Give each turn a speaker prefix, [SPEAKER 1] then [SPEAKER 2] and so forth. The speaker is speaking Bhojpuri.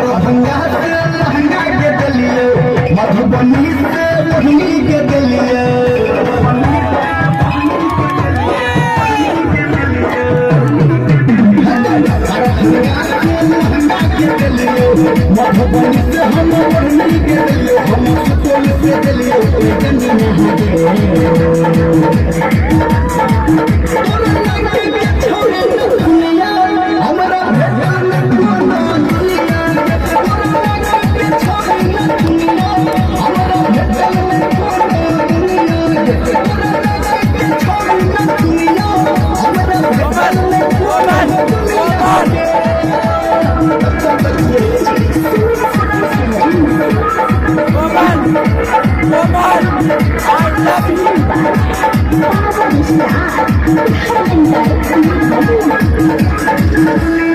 [SPEAKER 1] दरभंगा से लहंगा के दिलिए, मधुबनी से मोहिनी के दिलिए। मधुबनी से हम मोहिनी के दिलिए, हम सुपौल से दिलिए। I love you.